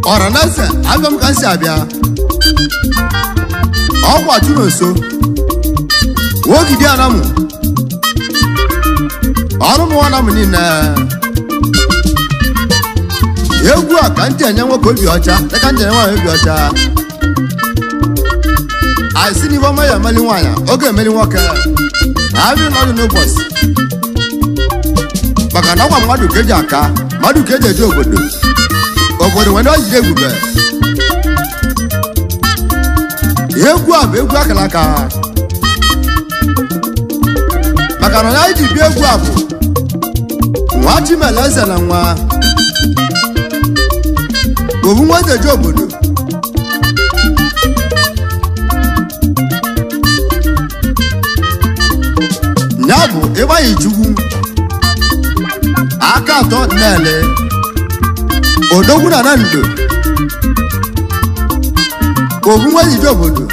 Oranese agam kan si abia okwa tuno so wogidi anamu anu anamu ni na egwu akante anyanwo ko bi ocha akante anyanwo bi ocha aisi ni boma ya mali nwanya oge meli nwoke abi no no boss baka na kwa madu keje aka madu keje je obodo obodo wena ojide gube egwu akalaka maka na ya ji bi egwu abu nwa ji meleze na nwa obu nwa je obodo nyabu eba ijugu aka ato nele odogwu na ndo obu nwa je obodo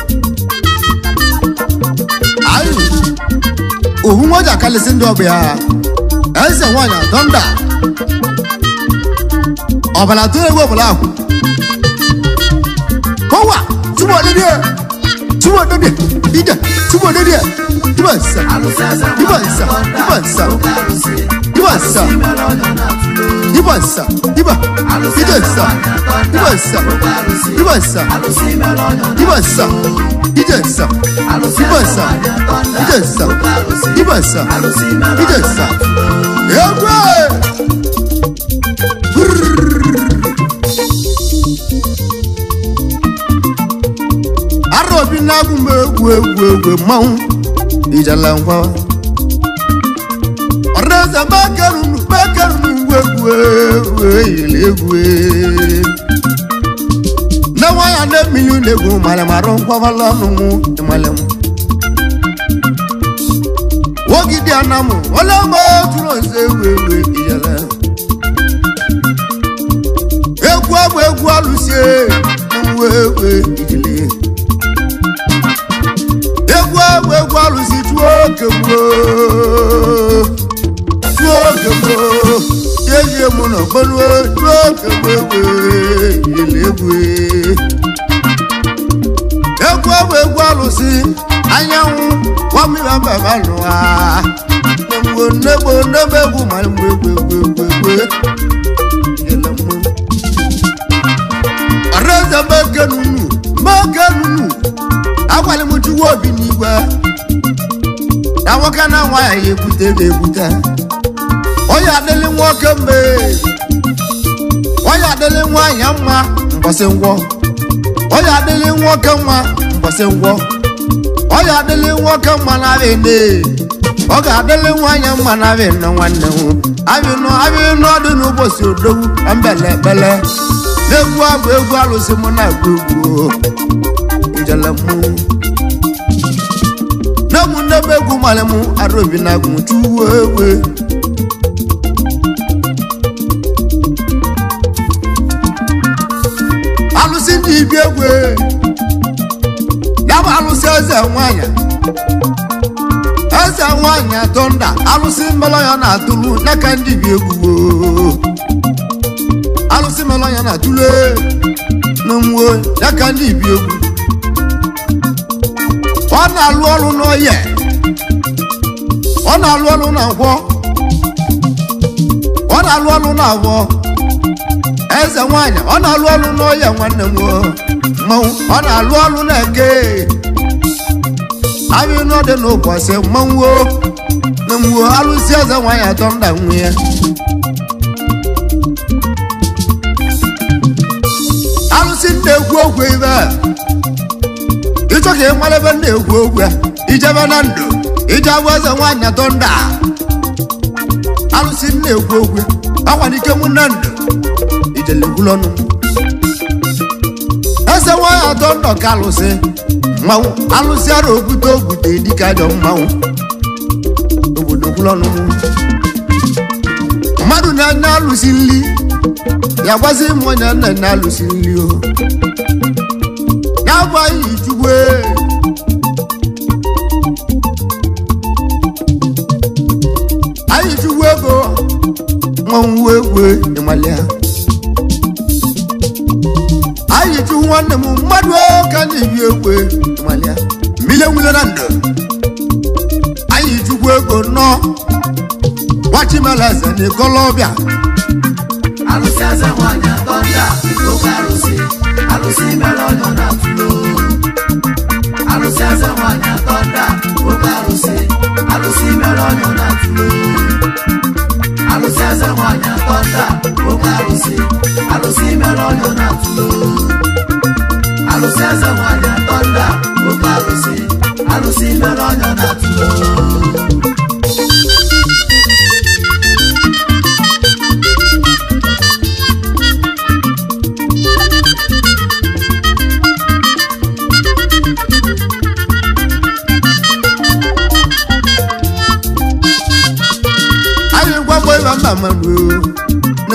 ayi obu nwa ja kalisi ndo obia eze nwanya donda obala to ewo obala aku kowa tubo de ida tubo de Dibansa, Ijalangwa Oreza bakarunu wewe Na waya ne miliyone gu malamaron kwa valanu malemu Wogidi anamu wala ma tunoze wewe ijala Egwu alusie wewe ijile Egwu alusi tuokemo Yeje muno balwe tuokemo ilegwe Egwu alusi anyanwu wami baba balwa nebo malmwe Areza makanunu Akwali mutu wobi nigwa Na waka na waya yekute Oya dele nwoke mbe Oya dele nwanya mma mbose ngwo Oya dele nwoke mma mbose ngwo Oya dele nwoke mma na bene Oga dele nwanya mma na bene nwanne hu Abino dị n'ụbọchị odowu ambele Egwu alụsị mụ na egwu Ijalamu Namu nebegu malemu arobi nagu tuwewe Alusi ndi biegwe Yaba alusi eze nwanya tonda Alusi mbalo ya na atulu Naka ndi biegwe Alusi mbalo ya na atule Namwe Naka ndi biegwe Wana alu no ye ọ na-alụ ọrụ na nkwọ ọ na-alụ ọrụ na agwọ eze nwanyị ọ na-alụ ọrụ n'ọya nwanne m mmanwụ ọ na-alụ ọrụ na-eke anyị n'ọdị n'ụbọchị mmanwụ na mgbo alụsị eze nwanyị atọ nda nwe ya alụsị na-ekwu okwu ibe ịchọ ka ị mara ebe na-ekwu okwu ya ijebe na ndụ ije agwa eze nwanyị atọ nda alụsị na-ekwu okwu akwanike mụ na ndụ ijele gwulọnụ eze nwanyị atọ nda ka alụsị mmanwụ alụsị ara ogbute dịka ajọ mmanwụ obodo gwulọnụ mmadụ na-anya alụsị nri ya gwazi m onye na alụsị nri o ya gwa anyị chukwu anyị chukwu ego nwanwu egwu ịmalịa anyị chukwu nwanne m mmadụ ka anyị bi egwu ịmalịa mmile nwule na ndụ anyị chukwu ego nọ Wachimeleze ni Kolobia Alusi eze nwanyị atọnda oke alụsị melọnyọ na tulo alụsị eze nwanyị atọnda oke alụsị melọnyọ na tulo alụsị eze nwanyị atọnda oke alụsị melọnyọ na tulo alụsị eze nwanyị atọnda oke alụsị melọnyọ na tulo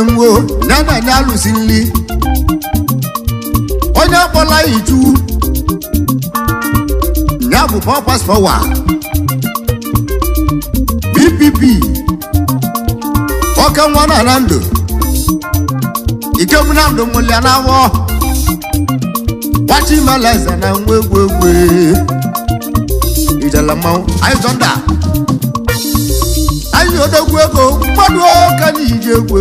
Nwo na alụsị nri onye akpọla ichu ya bụ purpose forward BPP ọka nwa na ndụ ikem na ndụ mụlịa na awọ Wachimeleze na nwa egwu ijala mmanwụ anyị zonda anyị odogwu ego mmadụ ka n'ije egwu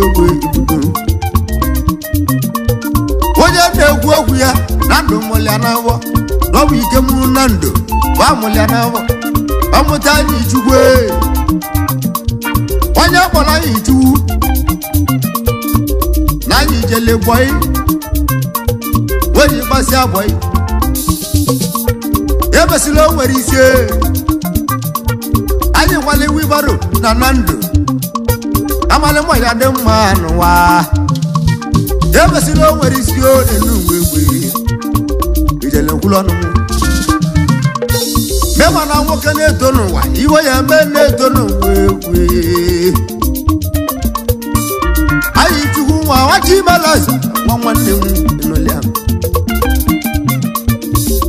onye na-egwu okwu ya na ndụ mụlịa na awọ n'ọbụ ike mụrụ na ndụ bụ amụlịa na awọ ọmụta anyị chukwu onye kpọrọ anyị chukwu na anyị jele bọị onye gbasịa bọị ebesila o nwere isi anyị nwale wibaro na ndụ amalị mọ ya dị mma n'ụwa ebesila o nwere isi enu egbe ijele nkwulọnụ mema na nwoke na-eto n'ụwa iwe ya mee na-eto n'ụwa egwe anyị chukwu nwa Wachimeleze nwa nwanne m enoliam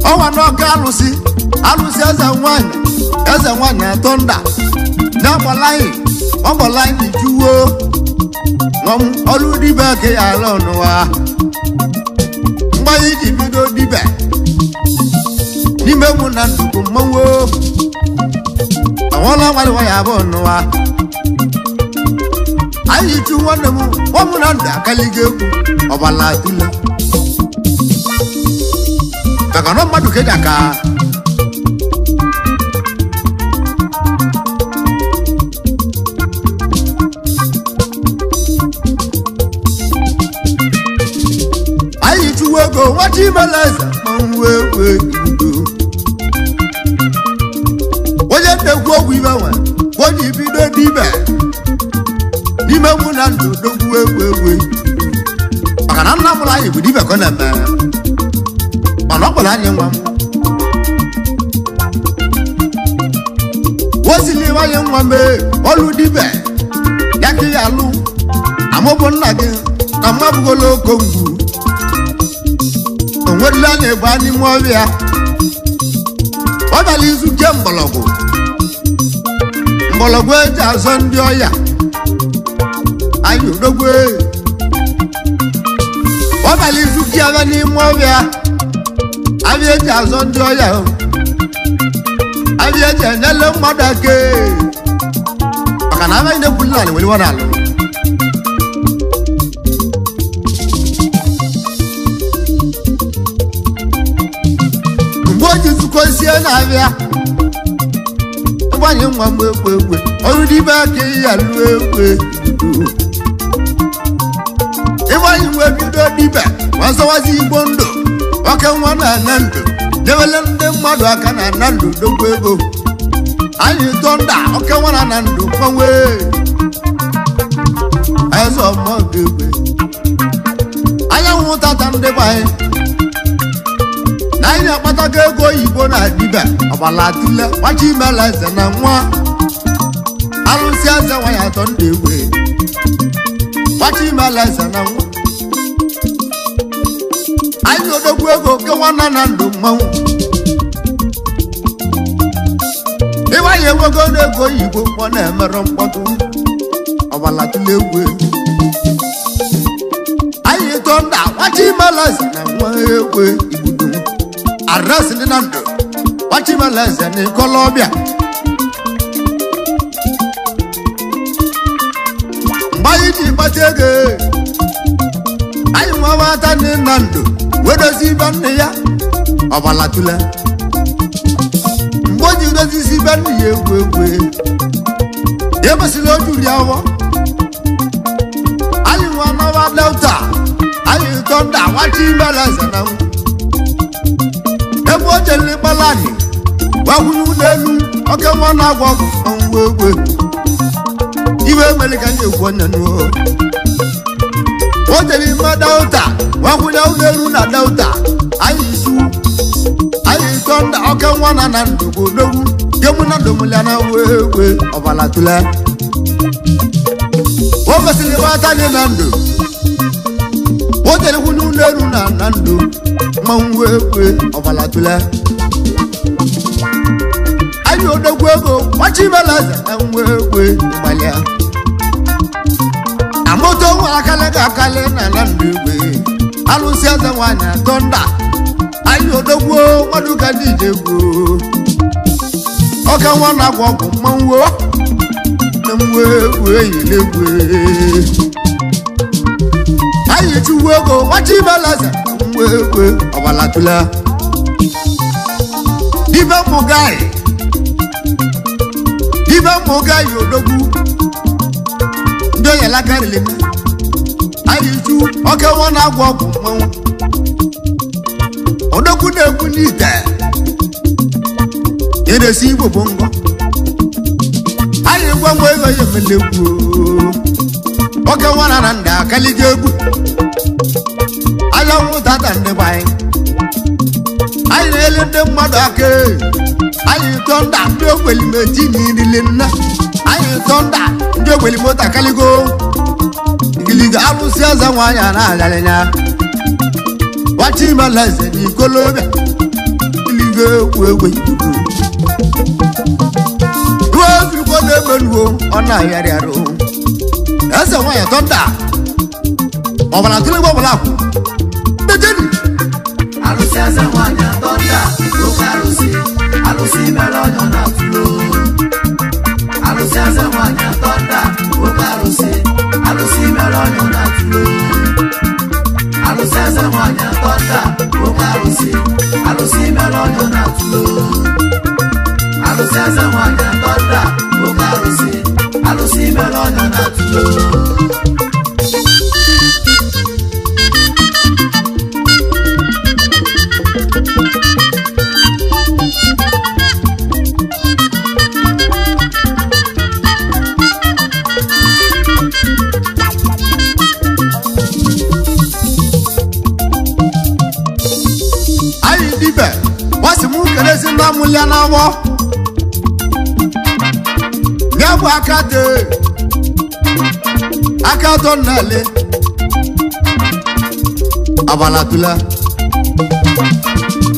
ọnwa n'ọka alụsị eze nwanyị atọ nda ọgbalaghị juwo nọm ọlụ dibe ke ya ala ọnụwa mgbanye iji bido dibe n'ime mụ na ndụkwu mmanwụ ọnwụla nwarịwa ya bụ ọnụwa anyị chu nwanne m ọmụ na ndụ akaligo egwu ọgbala atụle maka na mmadụ keja ka anyị chuwu ego Wachimeleze mmanwụ egwu onye na-ekwu okwu ibe nwe onye ibido dibe n'ime mụ na ndụ dogwu egwu maka na nna mụrụ anyị bụ dibe ka ọ na-eme mana ọ kpọrọ anyị nwa m wosili nwanyị nwa mee ọlụ dibe ya ka ya alụ amụbụ nna gị na mmabụgolo okongwu onwerela na-egbu n'ime ọbịa ọ bịala izu ke mgbọrọgwụ eji azọ ndị ọya anyị odogwu ọ bịala izu ke abịa n'ime ọbịa abịa eji azọ ndị ọya abịa eji enyele mmadụ aka maka na anaghị na-ekwuli n'ala were wana alụ mgbe o ji zukọzie na-abịa ịgbanye nwa m ekwe ekwe ọrụ n'ime aka ya lụọ ekwe ịgbanye nwa bido dibe ọzọwazi igbo ndụ oke nwa na-ana ndụ dewele ndị mmadụ aka na-ana ndụ dokwa ego anyị tọnda oke nwa na-ana ndụ mmanwe eze ọmọ ga-egwe anyanwụ tata ndị be anyị na anyị na-akpatago ego oyibo na dibe ọgbala tule gbachi imela eze na nwa alụsị eze nwa ya atọ ndị egwe gbachi imela eze na nwa anyị odogwu ego ke nwana na ndụ mmanwụ ịwanye enwego n'ego oyibo mkpọ na-emerụ mkpọtụ ọgbala tule egwe anyị tọ nda gbachi imela eze na nwa egwe igbudo arrest ndị na ndụ gbachi imela eze na ikolobịa mgbe anyị ji gbata ego anyị nwa nwata ndị na ndụ wedozi ibe nne ya ọgbala tule mgbe o ji dozizi ibe nne ya egwu egwu ya mesịrị o juru ya ọgbọ anyị nwa nọwa delta anyị tọ nda gbachi imela eze na nwa ebe o jere ịkpala anyị gwakwunye n'elu oke nwa na-agwa ọgwụ ọnwụ egwe iwe mere ka anyị egwu onye n'ụlọ o jere ime delta gwakwunye ụlọelu na delta anyị tọ nda oke nwa na ndụ bụ odogwu gemu na domụlia na egwe ọbala tule o mesịrị gbata anyị na ndụ o jere kwunye ụlọelu na ndụ mmanwụ egwe ọbala tule anyị odogwu ego gbachi imela eze na nwa egwe gbalịa amoto nwa akali ga akali na ndụ egwe alụsị eze nwaanyị atọ nda anyị odogwu mmadụ ka ndị ije egwu oke nwa na-agwa ọgwụ mmanwụ na nwa egwe eyiri egwe anyị chukwu ego gbachi imela eze nwa egwe ọbala tule dibe mmụgaghị odogwu ndị onye lakarịrị m anyị ju oke nwa na-agwa ọgwụ mmanwụ odogwu na-ekwu n'ite na-esi igbo bụ ngọ anyị gwa mgbe ego ya emele egwu oke nwa na nda akaligo egwu anyanwụ tata ndị be anyị na-ele ndị mmadụ aka anyị tọ nda ndị ogbelimeti na irile nna anyị tọ nda ndị ogbelimota akaligo igiliga alụsị eze nwaanyị a na-agarịnya gbachi imela eze na ikolobịa iligo egwu egwe ruo ozugbo na-emenuo ọ na-ahịarị arụ eze nwaanyị tọ nda ọbara tụrụ igbo ọbara akwụ dejeni alụsị eze nwaanyị atọ nda oke alụsị mere ọnyọ na tulo alụsị eze nwaanyị atọ nda oke alụsị mere ọnyọ na tulo alụsị eze nwaanyị atọ nda oke alụsị mere ọnyọ na tulo alụsị eze nwaanyị atọ nda oke alụsị mere ọnyọ na tulo ya na wo nyabu akato nale abalatula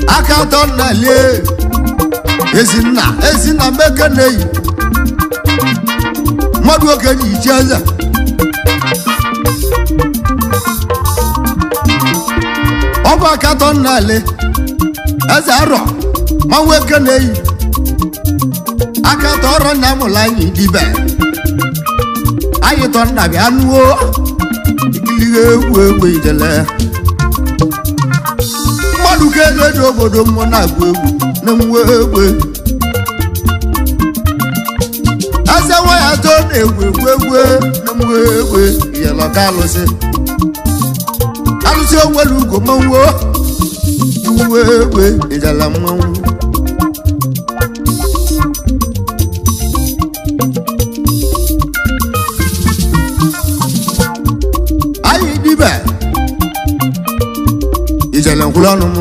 akato nale ezina mekenei madu okeni ijaza oba akato nale ezaro manwe kenei aka tọrọ na mụla anyị dibe ayi tonda bi anuo ikilige egwu ijele mmadụ ka ego dị obodo mmụọ na-agụ egwu na mwe egwe ase nwa ya too na-egwu egwu na mwe egwe iyelo ka alụsị onwere ugo mmanwụ uwe egwe ijele mmanwụ ayi dibe ijele nkwụrụ ọnụ m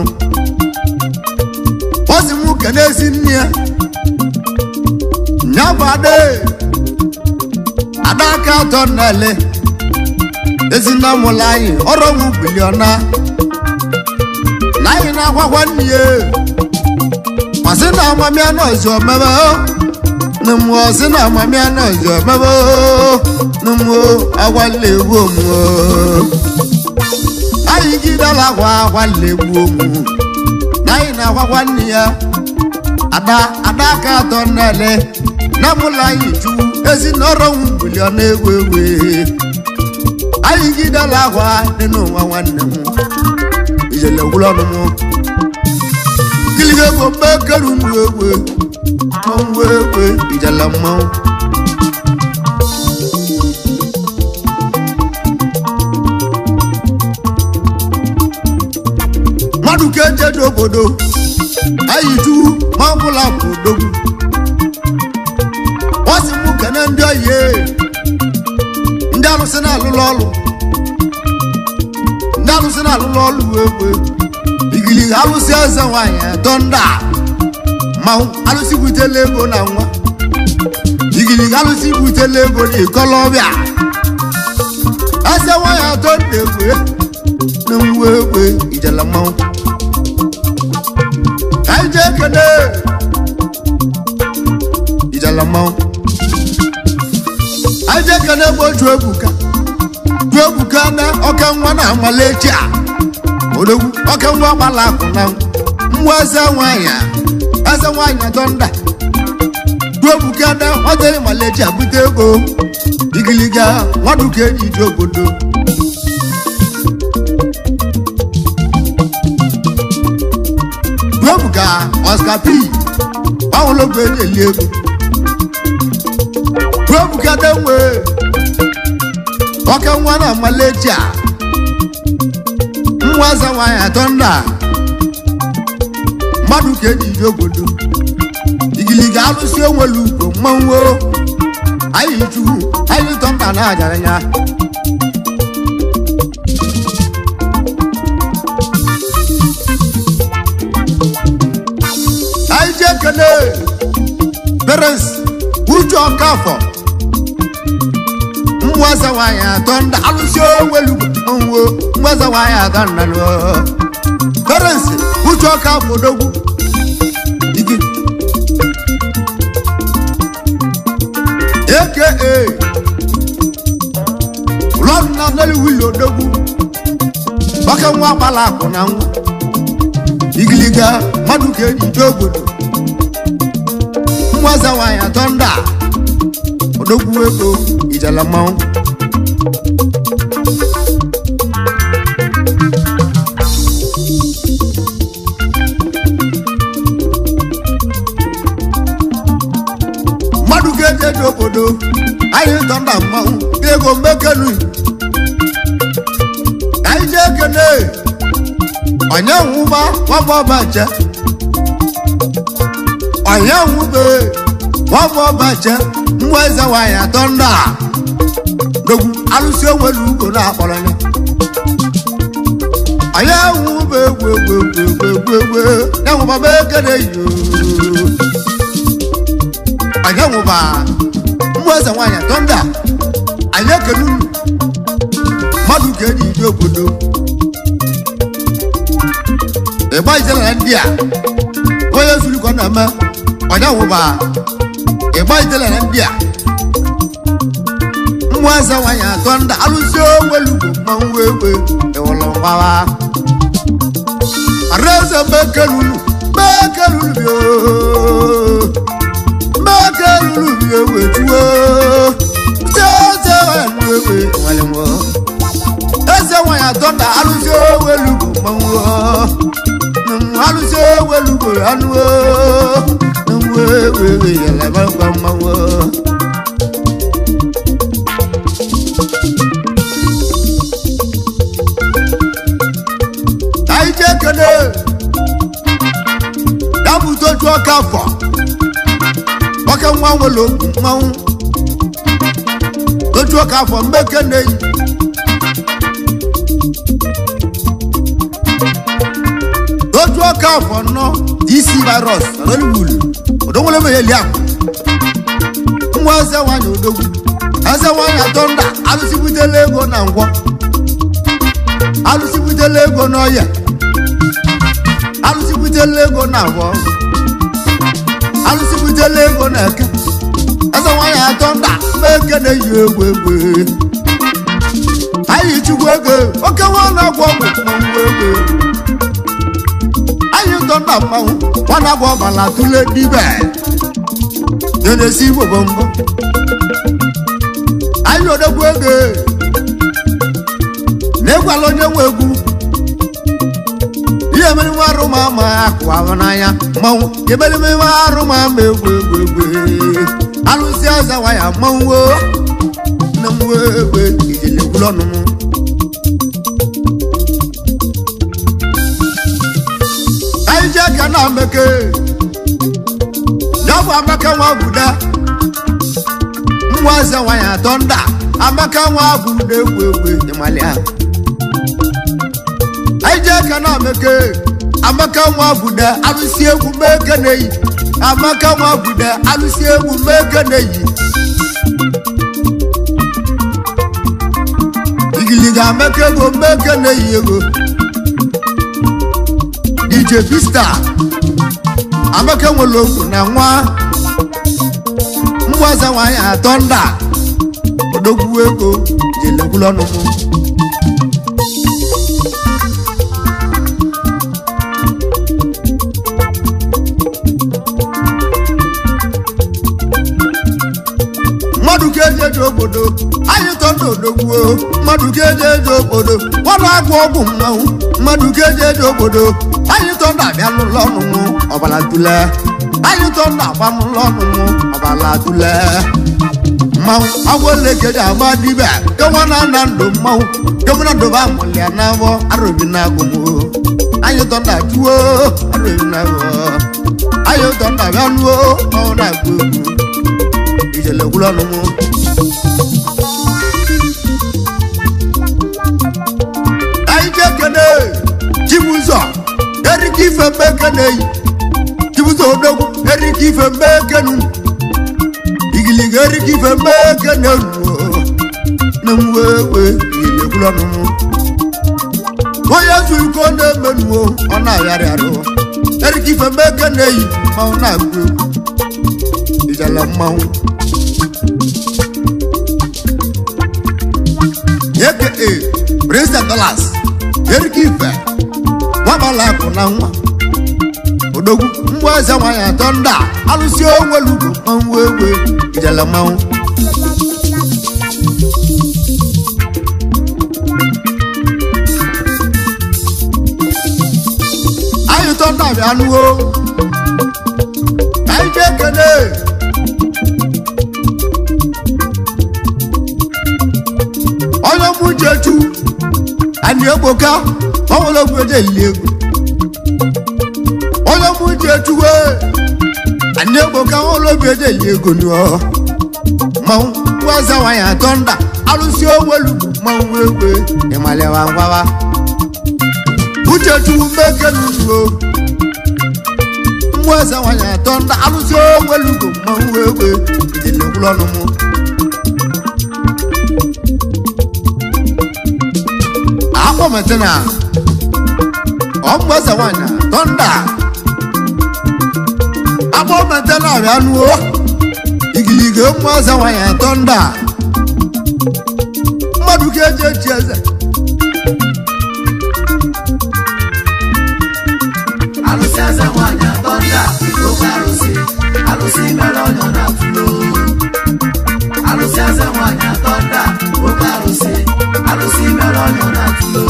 ozi m ke n'ezi nne ya nyabụ ada aka atọ nnele ezi nna mụla anyị ọrụ ọnwụ biliọna na anyị na-akwakwa nne ya masị na amamịa nọzi omebe na mmụọ sị na amamịa nọzi omebe na mmụọ agwala egwu omume anyị gidala agwa legbu omu na anyị na-akwakwa nne ya ada aka atọ nnele na mụla anyị chukwu ezi na ọrụ ọnwụ biliọna egwu egwe anyị gidala agwa dị n'ụwa nwanne m ijele gwụrụ ọnụ m kiliga ego mgbe keru mgbe egwe ijele mmanwụ mmadụ ka eje dị obodo anyị ju ma ọbụla bụ odogwu ọsị m kene ndị oyi ndị alụsị na-alụlụ ọlụ egwe igili alụsị eze nwanyị dọnda mmanwụ alụsị butela ego na nwa igili alụsị butela ego na ikolobịa eze nwanyị dọnda egwe na nwa egwe ijele mmanwụ anyị jee kene ijele mmanwụ anyị jee kene bụ otu ebuka na ọka nwa na amalechi a odogwu ọka nwa gbala akụ na nwa eze nwanyị dọnda ebuka na ọdịrị malechi abute ego igiliga nwadụ ka eji ije obodo ebuka Oscar P ọhụlogwu eji eli ego ebuka denwe ọka nwa na Malaysia nwa eze nwanyị dọnda mmadụ ka eji ije obodo igiliga alụsị onwere ugbo mmanwụ anyị chukwu anyị dọnda na-ajara ya anyị ji ekele parents uche ọkafọ mwaza wanya dọnda alụsị onwere ugbo mwaza wanya dọnda parents uche ọkafọ odogwu aka lọdụ na neli wili odogwu ọka nwa gbala akụ na nwa igiliga mmadụ ka eji ije obodo mwaza wanya dọnda odogwu ego ijele mmanwụ mmadụ ka eji eji obodo anyị dọnda mmanwụ ego mmekenu anyị ji ekene onye nwụba nwaba ọbaje onye nwụbe nwaba ọbaje nwa eze nwanyị dọnda dogwu alụsị onwere ugo na-akpọrọ ya onye nwụbe egwu ya nwụba m ekene yo onye nwụba nwa eze nwanyị dọnda anyị ekene unu mmadụ ka eji ije obodo ịgba ijele na ndị a onye zuru ka ọ na-eme onye nwụba ịgba ijele na ndị a nwa eze nwanyị dọnda alụsị onwere ugbo mmanwụ egwe ewụlụ mgbawa areze mekelulu mekelulu bi ewetuo tete anu we la ba ma wo ai je kene dabu to ka fo waka nwa wolo mawu to ka fo mbekene ka for no this virus rolul odongole me elia nwa se wanya odogwu ase wanya tonda alusibutele ego na ngwo alusibutele ego no ya alusibutele ego na ngwo alusibutele ego na eke ase wanya tonda meke na yegwe ayi chugwe ego oke wana gwo gwo ego ayi tonda mawu wana gwo bala tule dibe yene si bobombo ayi odogwu ego ne gwalo nyewegu iye meni waru mama akwa wanaya mawu yebeli me waru mama egwe alusi aza waya mawu na mwewe ijele gulonu mu aija na meke dafu amaka wa buda mwaza wanya tonda amaka wa buda wewe imalia aija na meke amaka wa buda alusi egwu meke nei amaka wa buda alusi egwu meke nei igiliga meke go meke nei ego DJ Vista amaka wolo na nwa mwaza wanya tonda odogwu ego jele gulonu mu madu keje jobodo ayi tondo odogwu madu keje jobodo wala agwo ogun mawu madu keje jobodo ayi tonda bia lonu mu obala tule ayi tonda ba mu lonu mu obala tule mau awole keje amadibe kewana nando mau kemuna do ba mulia nawo arobina gumu ayi tonda tuo arobina wo ayi tonda bia nuo ona gumu ijele gulonu mu ayi kene jibuzo eriki fembe kenei jibuzo odogu eriki fembe kenu igili eriki fembe kenu namwewe ile gulonu mu oya su ko ne menu ona yare aro eriki fembe kenei ma ona gbu ijala mau yeke Prince Dollars eriki fe wabala kuna nwa odogwu mwaza wanya tonda alusi onwelugo manwewe ijala mawu ayi tonda bi anuwo ayi kekele oyo mujetu ani egboka owologun ede ilego ologun jetuwe ani egboka owologun ede ilego ni o mawu waza wanya tonda alusi owolugu mawu wewe imale wa ngwawa ujetu meke nulo waza wanya tonda alusi owolugu mawu wewe ile gulonu mu apo metena omwaza wanya tonda apo metena bianuo igilige omwaza wanya tonda madu keje chieze alusaza wanya tonda alusi melonyo na tulo alusaza wanya tonda alusi melonyo na tulo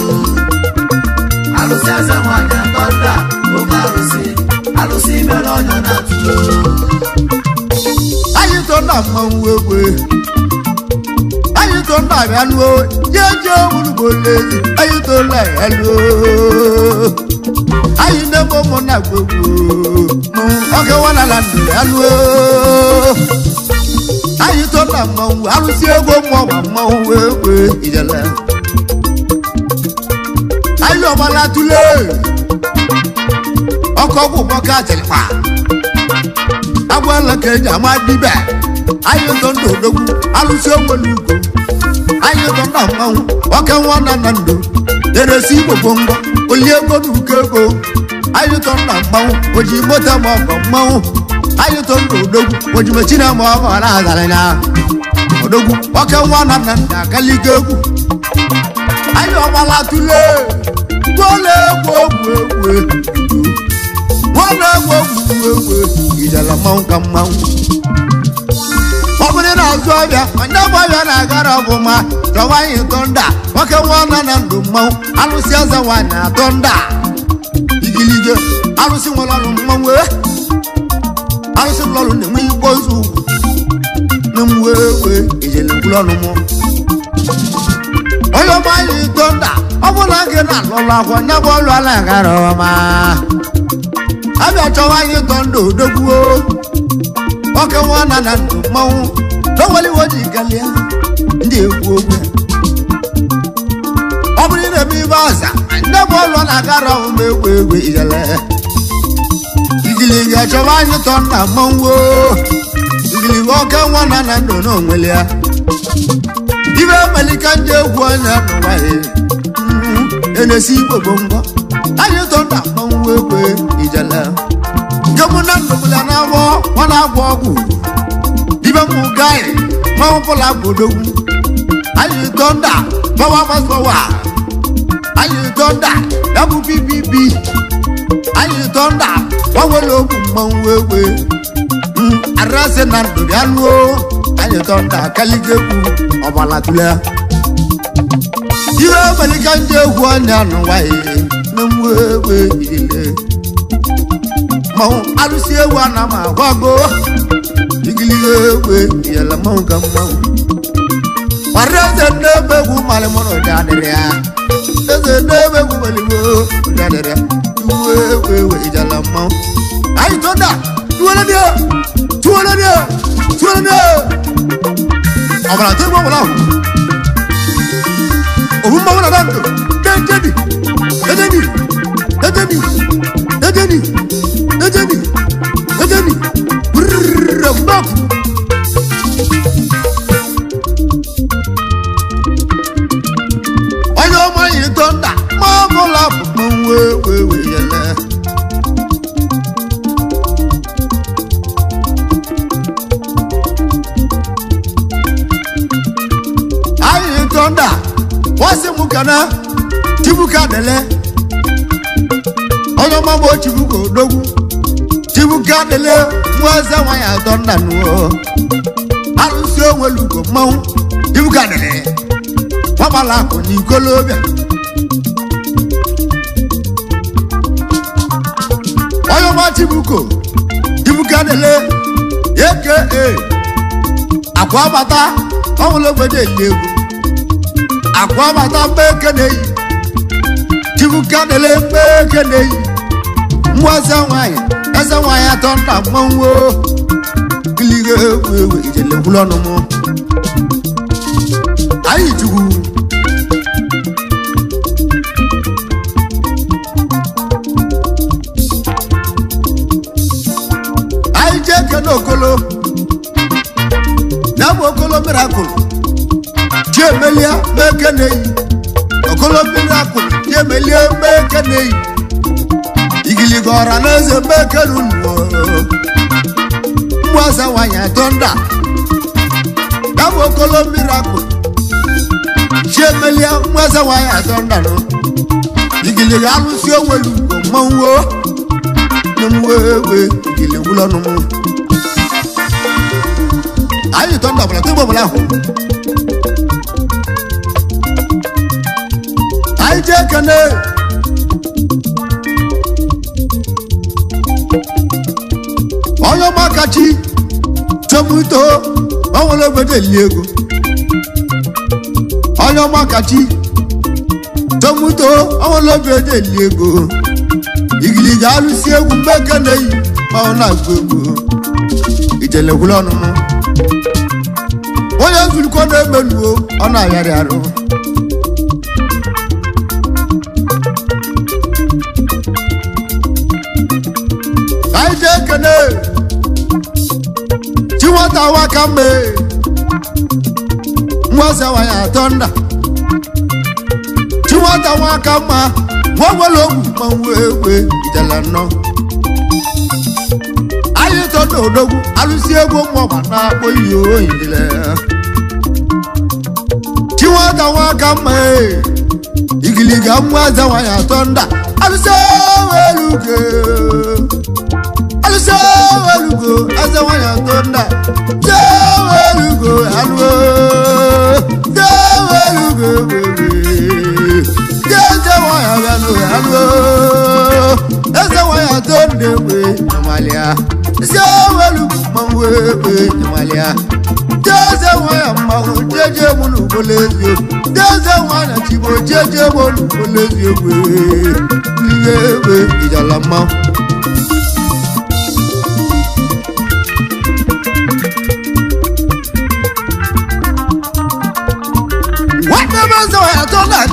alusaza wanya tonda alusi anyị tọ na mmanwụ egwe anyị tọ na abịanụ jeje wulubolezi anyị tọ na elu anyị na-ebe ụmụ na gbogbo oge wana na ndụ elu anyị tọ na mmanwụ arụsị ego mmụọ mmanwụ egwe ijele anyị ọgbala tụle ọkọ ọgwụ mọka jịrịkwa agwala ka eji ama dibe anyị tọ ndụ odogwu arụsị onwere ugo anyị tọ na mmanwụ ọka nwa na ndụ eresi igbo ngọ olie ego na uko ego anyị tọ na mmanwụ oji moto ma ọgọ mmanwụ anyị tọ ndụ odogwu oji mechina ma ọgọ na-azara ya odogwu ọka nwa na ndụ akaligo egwu anyị ọgbala tụle gwọla egwu egwu gwọla egwu egwu ijala mmanwụ ka mmanwụ ọ bụrụ na azụ ọbịa onye ọbịa na-agara ọbụma chọwa anyị tọnda nwoke nwana na ndụ mmanwụ alụsị eze nwaanyị atọ nda igilige alụsị nwere ọrụ mmanwụ alụsị nwere ọrụ na-enwe igbo ozu na mwewe ijele gwụrụ ọnụ mụ onye ọma anyị tọnda ọ bụrụ na gị na-alụlụ akwa nye bụ ọlụ ala agara ọma abịa chọwa anyị tọnda odogwuo nwoke nwana na ndụ mmanwụ n'onwere iwe ji galia ndị egwu ogwe ọ bụrụ na-eme ibe ọza ndị bụ ụlọ na-agara ọmụma egwu egwu ijele igiliga chọwa anyị tọ na mmanwụ igiliga oke nwana na ndụ n'onwere ya ibe melika ndị egwu onye n'ụwa enesi igbo bụ ngọ anyị tọ na mmanwụ egwu ijele nke mụ na ndụ bụla na-agwọ ọ na-agwọ ọgwụ ibe mụ gaị mmanwụ bụla bodogwu anyị tọnda gbawa masọwa anyị tọnda ya bụ ppp anyị tọnda gbanwere okwu mmanwụ egwe arasị na ndụ ya lụọ anyị tọnda kaligegwu ọgbala tụle ihe melika ndị egwu anya n'ụwa na mgbe egwe ile mmanwụ alụsị egwu ana m agwago igilige egwe yala mmanwụ ka mmanwụ wareze n'ebe egwu malimụrụ dadịrị ya eze n'ebe egwu malimụ dadịrị ya tuwe egwu ewe ijala mmanwụ anyị tọnda tuwele dị ọbara tó gbọ́ wọlá òun mọ́ wọn náà dẹ́jẹ́ni rẹ̀ mbọ́ọ̀kù. onye ọmọ yìí tó ń dà mọ́ bọ́lá pọ̀ wéwéwé yẹlẹ. ayi tó ń dà wọ́n sì mú kaná tìbúkà dẹ̀lẹ́ onye ọmọ bó tìbúkà òdógún tìbúkà dẹ̀lẹ́ wọ́n sẹ́ wọ́n yà tó ń dà nù ọ́ alùsí òun olùkọ́ mọ́wọ́ tìbúkà dẹ̀lẹ́ wọ́n bá la kò ní kólóbíà. onye ọmọ tìbúkà dẹ̀lẹ́ aka àkọ́ bàtà ọmọlẹ́gbẹ̀dẹ̀ ìlẹ́gùn àkọ́ bàtà mbẹ́kẹ́lẹ́ yìí tìbúkà dẹ̀lẹ́ mbẹ́kẹ́lẹ́ yìí mú ẹsẹ̀ wáyé tó ń tà mọ́wó kìlìgẹ́ wéwé ìjẹ̀lẹ̀ wúlọ́nù mọ́ ayé ìtùkù. ayé jẹ́ kẹ́lẹ́ òkolo n'abụ okolo miracle ji emelie mekene yi okolo miracle ji emelie mekene yi igiliga ọra n'eze mekene uluo mgbasa nwanyị atọ nda n'abụ okolo miracle ji emelie mgbasa nwanyị atọ nda no igiliga alụsị onwere ugo mmanwụ n'mwe egbe igili wụlọ n'mụ ayi tó ń dàbọ̀lá tó gbọ̀bọ̀lá hù. ayi jẹ́ kẹ́lẹ́. onye ọmakachi Tomuto onwere obodo eliego onye ọmakachi Tomuto onwere obodo eliego igiliga alụsi egwu mmeke na-eyi ma ọ na-agụ egwu ijelekwula ọnụnụ onye nzurukọ na-emenuo ọ na-agharị arụ anyị ji ekene Chiwata Wakambe Mwasa wanya tonda Chiwata Wakama Wawalogu Mwewe Jalano Aye toto dogu Alusi ego mwaba na boyo indile Chiwata Wakama Igiliga mwasa wanya tonda Alusi weluge Alusi welugo Asa wanya tonda Jawalugo halwo Jawalugo Jawayalo halwo Jawaya tonde we Jamalia Jawalugo mawe we Jamalia Jawaya mawe jeje munu bolezio Jawaya chibo jeje munu bolezio we Ijalama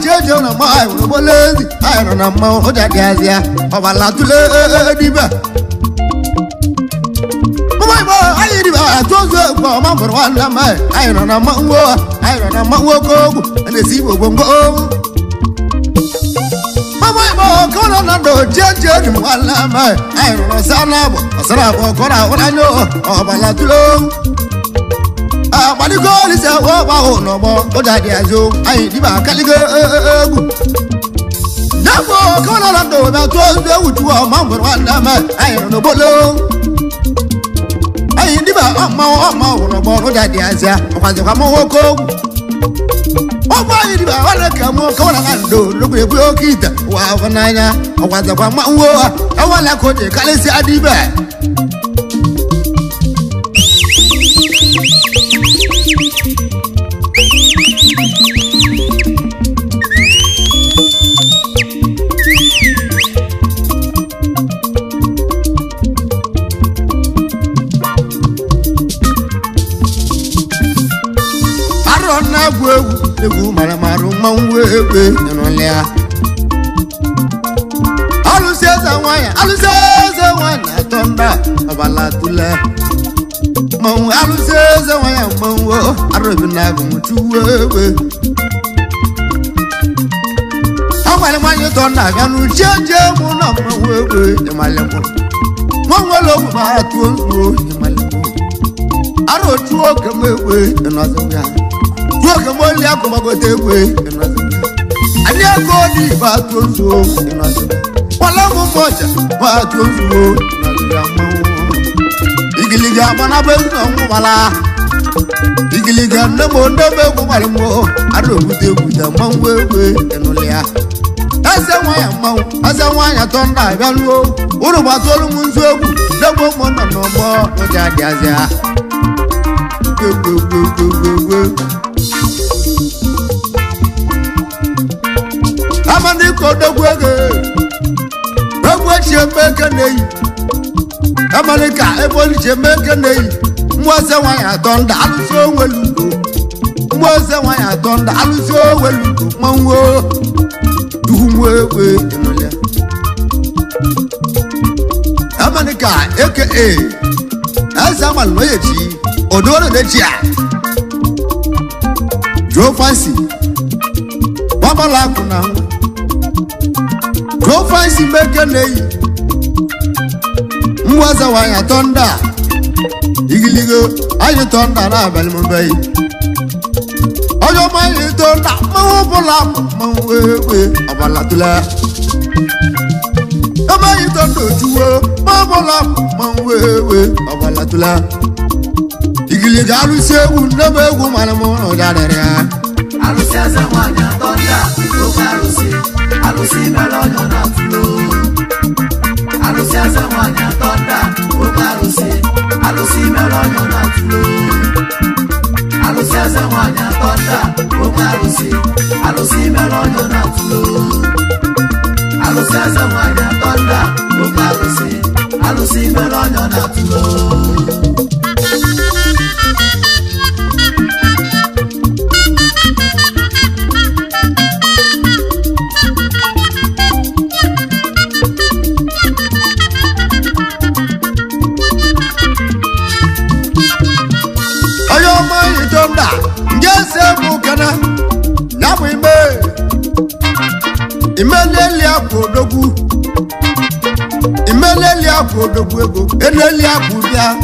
Jeje na mai bolezi ayro na ma oja diazia obala tule diba mai ba ayi diba tozo ko ma borwa na mai ayro na ma wo ko ene sibo gongo mai ba ko na do jeje ni wala mai ayro na sanabo ko na wala no obala tule Abaligo lise wo ba ho no mo o jade ajo ayi di ba kaligo egu Nabo ko na lando na to de wutu o ma mboro anda ma ayi no bolo Ayi di ba ma no mo o jade aja o kwa je kwa mo wo ko O ba yi di ba wala ka mo ko na lando lo gbe o kita wa fananya o kwa je kwa ma wo wala ko de kalisi adiba Egu maramaru manwewe enolea Aluseza wanya tonda abala tule Mau aluseza wanya manwo arobina gumutuwewe Awale wanya tonda ganu jeje mu na manwewe emalemo Manwelo ba tuwo emalemo Aro tuwo kemewe enazanya Woke moli ako magote we Ani ako di batonzo Wala mmoja batonzo Igiliga mana bezo wala Igiliga nemo ndebe ko malmo Aro bute buta mangwewe enolia Asa wanya tonda galuo Uru batolu munzogu Debo mona nombo Ojadi azia Amani ko dogwege Dogwe chemeke nei Amani ka eboli chemeke nei Mwase wanya tonda aluso welugo Mwase wanya tonda aluso welugo Mwanwo Duhumwewe enolia Amani ka aka Asa malmoyechi Odoro de chia Joe Fancy Babala kuna Joe Fancy meke nei Mwaza wanya tonda Igiligo ayi tonda na abel mumbai Ojo mayi tonda Mawubola Mwewe Abala tula Amayi tonda juwe Mawubola Mwewe Abala tula Igiliga alusi egwu ndebe egwu malamu n'ụdadịrị Alusi eze nwanyị tonda Oke alusi melonyo na tulo Alusi eze nwanyị tonda Oke alụsị mere ọnyụ na tulo alụsị eze nwanyị atọnda oke alụsị mere ọnyụ na tulo alụsị eze nwanyị atọnda oke alụsị mere ọnyụ na tulo imeleli akwa odogwu ego eleli akwa bịa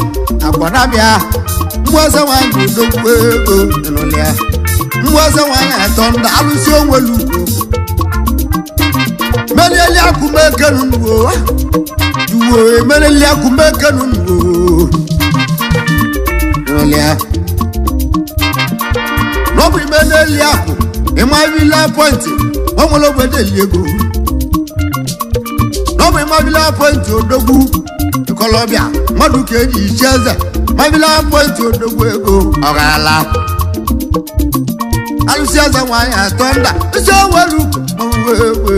agbara bịa mgbaze nwanyị odogwu ego ịnụlịa mgbaze nwanyị atọnda alụsị onwelu ugwu meleli akwa mekenu nuwo duwo emeleli akwa mekenu nuwo ịnụlịa n'ọbụ imeleli akwa ịma ibila pọntị onwere obodo eli ego n'ọbụ ịmabila pọntị odogwu ikolobịa mmadụ ka eji iche eze mabila pọntị odogwu ego ọgala alụsị eze nwanyị atọnda isi onwere ugwu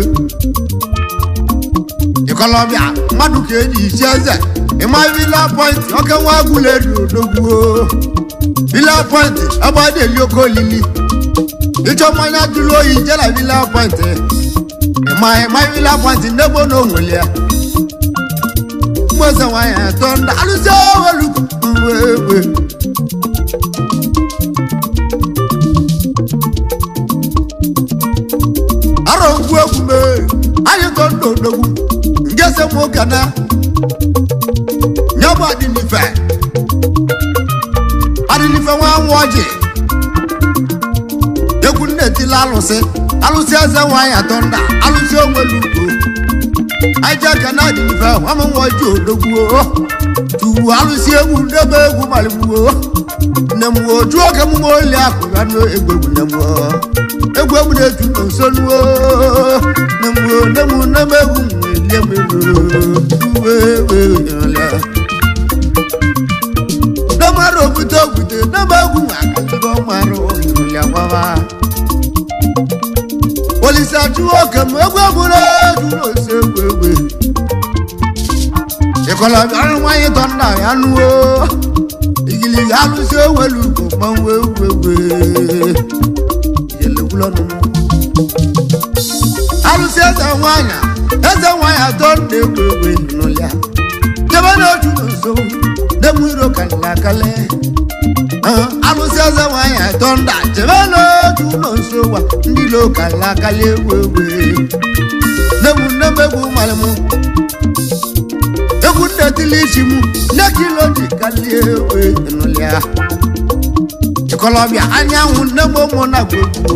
ikolobịa mmadụ ka eji iche eze ịmabila pọntị oke nwa agwụleri odogwu bila pọntị ebe ọ na-eli oke olili ịchọ mmanya jụrụ oyi jela bila pọntị my villa point nebo no nwele mmoze nwanyị atọnda alụsị owelu wewe aro ngwu egwume anyị tọnda odogwu nke se nwoke na nyabụ adịnife nwa nwa ọjị egwu nnetila alụsị eze nwanyị atọnda alụsị onwelu ugbo aja ka na adịnife nwam nwa ọjị odogwu tuwu alụsị egwu ndebe egwu maligbuo nne m oju oge m nwa oli akụ ya na egwu nne m egwu na-etu nso nuo nne m egwu elie m nemara okwute nebe egwu nwa marụ ya gbaba polisi ajụọ oke m egwu egburu ose egwu ịkọlọbịa ọrụ nwanyị tọnda ya nuo igili alụsị onwelu ugwu gbanwe egwu alụsị eze nwanyị atọnda egwu nụlịa jebe n'otu nso demuro kalakale alụsị eze nwanyị atọnda jebe n'otu nso wa ndị lo kalakale egwu egwu malịmụ egwu nnetili isi mụ nekilo dị kalie egwu nụlịa ịkọlọbịa anyanwụ nne m ụmụ na gbogbo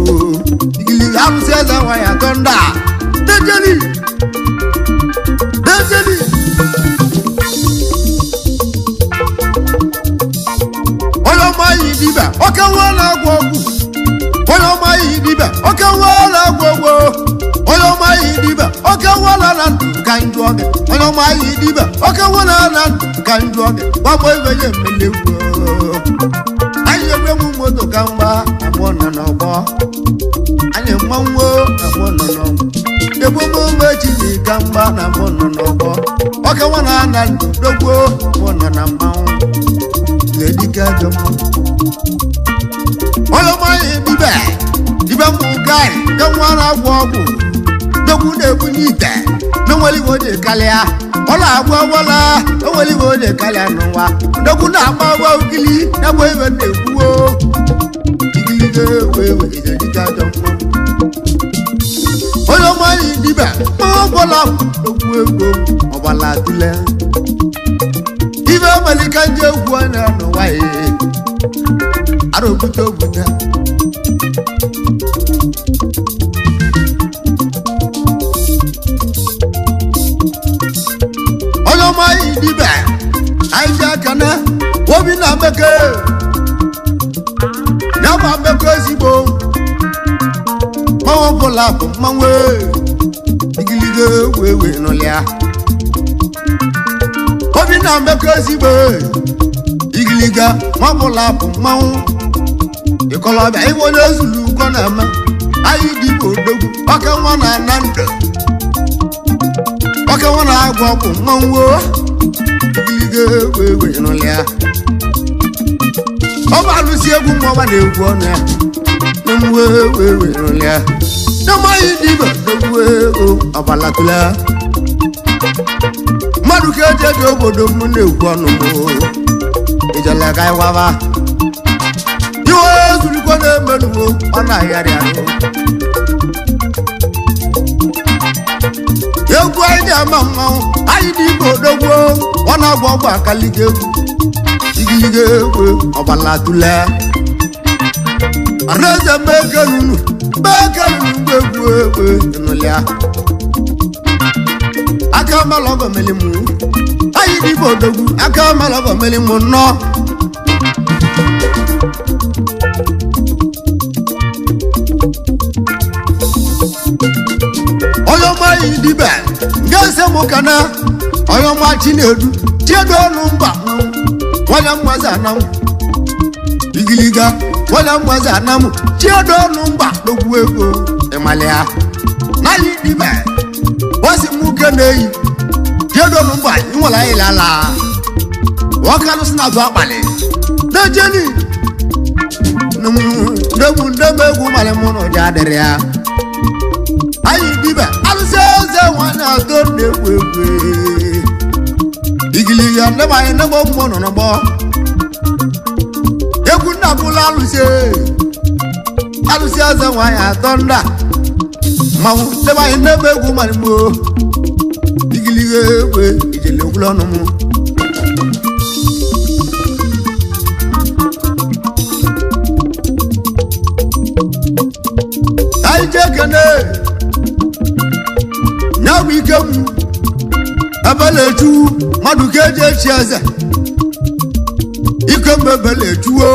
igili alụsị eze nwanyị atọnda dejeli onye ọma yi dibe oke nwa na-agwọ ọgwụ onye ọma yi dibe oke nwa na-agwọ ọgwụ onye ọma yi dibe oke nwa na ndụ ka njụ oge onye ọma yi dibe oke nwa na ndụ ka njụ oge gbagbo ibe ya emele egwu anyị egwe m moto ka mgba abụọ nọ n'ọgbọ anyị mmanwụ abụọ nọ n'ọgbọ ebume chiri ka mgba na abụọ nọ n'ọgbọ oke nwa na ndụ dogbo abụọ nọ na mmanwụ dike jọmọ onye ọma yi dibe mbụ gai ka nwa na-agwọ ọgwụ dogbu na-ebunye ite n'onwere iwe oje kalịa ọla agwọ ọwọla onwere iwe oje kalịa n'ụwa dogbu na-agba agwa ukili na-agba iwe na-ekwuo ikiligo ewe dike jọmọ onye ọma yi dibe ọgwọla dogbu ego ọgbala tule ibe malika nje egwu anya n'ụwa ya arụbute obodo onye ọma yi dibe anyị ji aka na obi na mbeke ya bụ mbeke ezigbo mmanwụ ọbụla bụ mmanwụ igiligo ewe n'ụlịa obi na mbeke ezigbo igiliga mabụla bụ mmanwụ ịkọlọbịa iwe onye zuru ugo na-eme anyị dịbụ odogwu oke nwa na ndụ oke nwa na-agwọ bụ mmanwụ igiliga egwu n'ụlọ ya ọ bụ alụsi egwu mmụọba na-egwu ọnụ ya n'emuwe n'ụlọ ya n'amaghị dịbụ odogwu ego ọbalatụla mmadụ ka eji eji obodo m na-egwu ọnụ m ijele ka ịwaba iwe ezurikwa na-emenuwo ọ na-agharị ahụ egwu anyị ji ama mmanwụ anyị dị igwe odogwu ọ na-agba ọgwụ akaliga egwu igiliga egwu ọbalatụla areze mekelunu mgbe egwu ịnụlịa aka malọgọ melimu anyị dị igwe odogwu aka malọgọ melimu nnọọ onye ọma anyị dịbe nga ese mụ ka na onye ọma Chinedu chiedo ọnụ mba nwanya mgbazi anam igiliga nwanya mgbazi anam chiedo ọnụ mba n'ogwu ego ịmalịa na anyị dịbe osi mụ ke na-eyi chiedo ọnụ mba ịnwere anyị lala nwokanụ si na-azụ akpali dejeni ndegwu egwu malị mụ na ụdị adịrị ya anyị dịbe alụsị eze nwanyị atọ na-egwu egwu igiliga ndebe anyị ndegbo mmụọ nọ n'ọgbọ egwu nna bụla alụsị eze nwanyị atọ nda mmanwụ ndebe anyị ndebe egwu malị mụ igiliga egwu ijele egwula ọnụ mụ anyị ji ekene ya bụ ike m ebelechu mmadụ ka eji echi eze ike m ebelechuo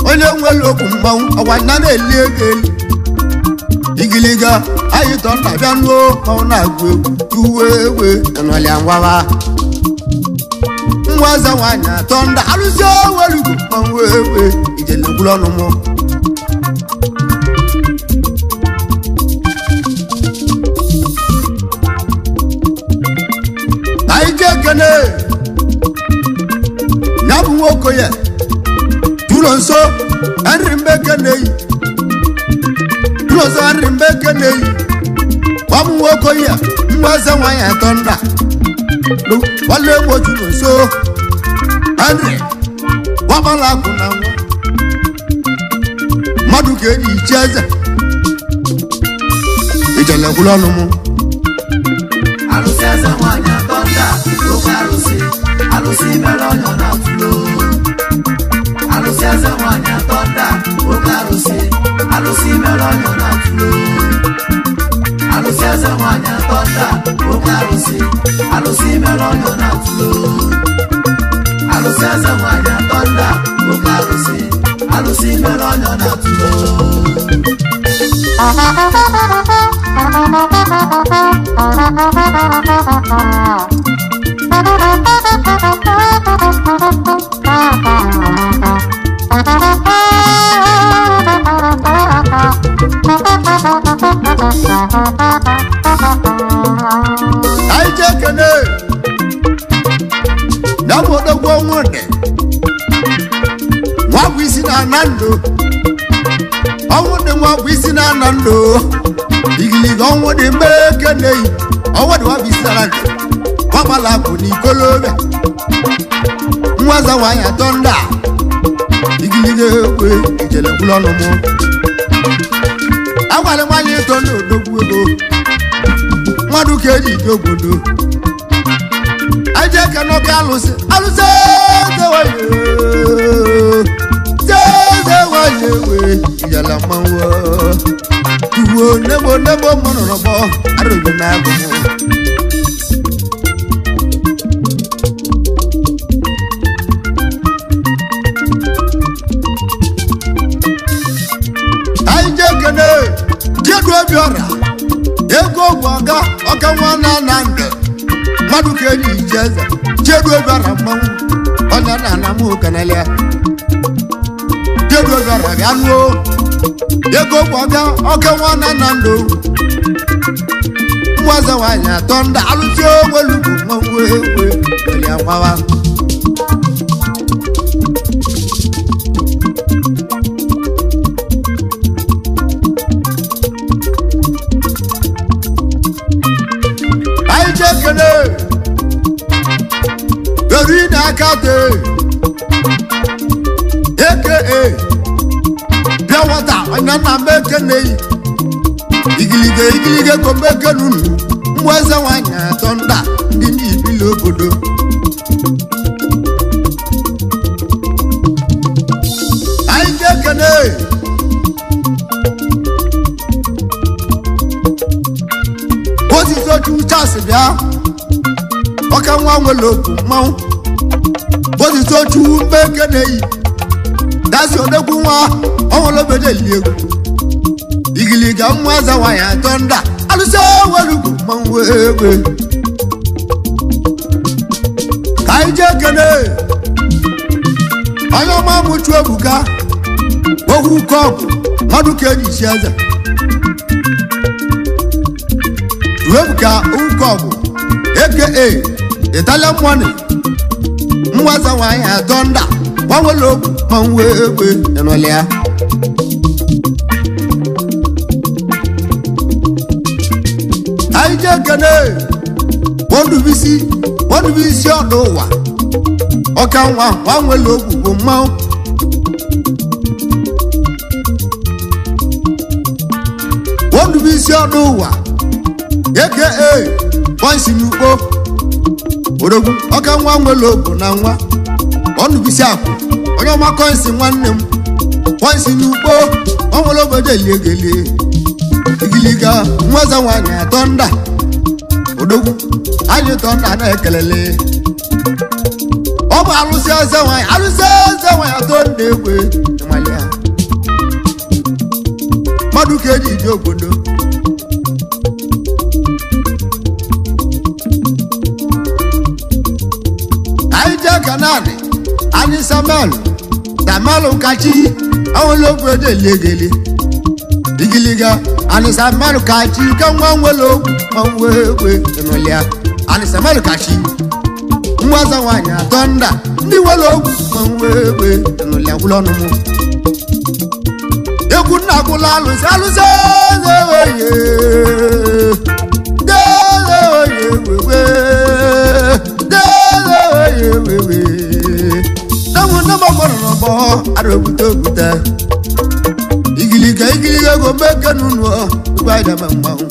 onye nwere okwu mmanwụ ọgwanya na-eli ego eli igiliga anyị tọ nta bịa nuo mmanwụ na-agụ egwu uwe egwe enọlịa ngwaba nwa eze nwanyị atọ nda alụzi owelugo mmanwụ egwe ijele gwụrụ ọnụ mụ ekene ya bụ nwoke ya tụrụ nso nri mbeke na-eyi tụrụ nso nri mbeke na-eyi ọ bụ nwoke ya nwa eze nwanyị atọ nda wale egbo tụrụ nso nri gbabala akụ na nwa mmadụ ka eji iche eze ijele gwụrụ ọnụ mụ alụsị eze nwanyị atọ nda oke alụsị mere ọnyọ na tulo alụsị eze nwanyị atọ nda oke alụsị mere ọnyọ na tulo alụsị eze nwanyị atọ nda oke alụsị mere ọnyọ na tulo alụsị eze nwanyị atọ nda oke alụsị mere ọnyọ na tulo anyị ji ekene na odogwu nwunye nwa bụ isi na ndụ ọnwụ dị nwa bụ isi na ndụ igiliga ọnwụ dị mgbe ekeneyi ọnwụ dị nwa bụ isi na ndụ gbabala bụ n'ikolobịa nwa eze nwanyị atọ nda igiliga egwe ijele gwụrụ ọnụ mụ agwara nwanyị ịtọ na odogwu ego mmadụ ka eji ije obodo anyị ji ekene ọka alụsị zewaye ewe ijele mmanwụ tuwo nebo mmanụ rọbọ arụghị na agụmụ anyị ji ekene jedu obi ọra ego bụ ọka nwa na ndụ mmadụ ka enyi ije eze jedu obi ọra mmanwụ onye na mụ kenele jego dọrọ bịa nuo ego gbaga oke nwana na ndụ mwaza nwanyị atọ ndị alụsị onwelugwu mmanwụ egwe weli akwawa anyị jekene eri na aka dị eke bịa wata onye na mbe ekene igilige ko mbe kenunu mwaza nwanyị atọ ndị ndị ibili obodo anyị jekene osisi chasị bịa ọka nwa nwere okwu mmanwụ osisi ochu mbe keneyi dasi odegwu nwa ọnwụrụ obodo eli egwu igiliga mmụ eze nwanyị atọ ndị alụsị nwere ugwu mmanwụ egwe ka anyị jee kene onye ọma mụchu ebuka ogwu kọbụ mmadụ ka eji isi eze Ebuka Ukọbụ aka Italian money mwaza nwanyị atọ ndị gbanwere okwu ma nwe egbe enwele ya anyị jee kene Wondubisi ọdụ ụwa ọka nwa gbanwere okwu bụ mmanwụ Wondubisi ọdụ ụwa aka Pọnsi n'ugbo odogwu ọka nwa nwere okwu na nwa Wondubisi akwụ onye ọma kọnsi nwanne m Pọnsi n'ugbo ọnwere obodo eliegeli igiliga nwaza nwanyị atọ ndị odogwu anyị tọ ndị na-ekelele ọ bụ alụsị eze nwanyị atọ ndị egwe ịmalịa mmadụ ka eji ije obodo kanani ani Samuel kachi awolo obodo elegele igiliga ani Samuel kachi ka nwa nwelo manwe egwe enolia ani Samuel kachi mwaza nwanyị atọ ndị ndị welo manwe egwe enolia kwulọnụ mụ egwu nna kwụla alụsị oye arobute igiliga go meke nunu gwa ida mmanwụ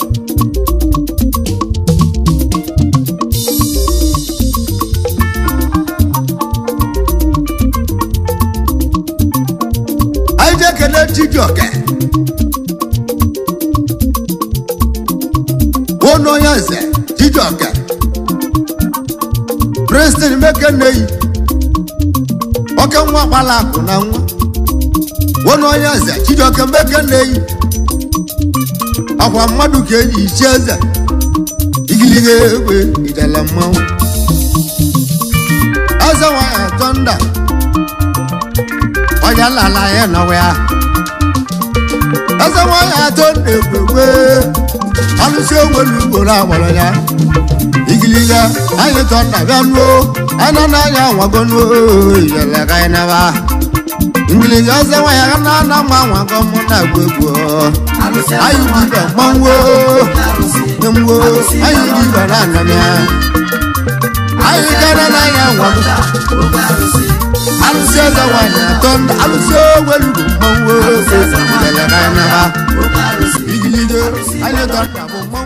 anyị je kene Chijioke ono yanze Chijioke Preston meke nei ọka nwa gbala akụ na nwa wono onye eze Chijioke mbeke neyi akwa mmadụ ka eji ichi eze igiliga egwe ijala mmanwụ eze nwanyị atọ ndị onye lala ya nọwa ya eze nwanyị atọ ndị egwegwe alụsị onwere ugboro agbara ya igiliga anyị tọ ndị bịa nuo ana n'anya nwagonuo ijala ka anyị naba igiliga eze nwanyị na ma nwago mụ na-agwa egwu anyị dibe mmanwụ anyị dibe na anamya anyị gara n'anya nwago alụsị eze nwanyị atọ ndị alụsị onwere ugwu mmanwụ ijala ka anyị naba igiliga anyị tọ ndị bụ mmanwụ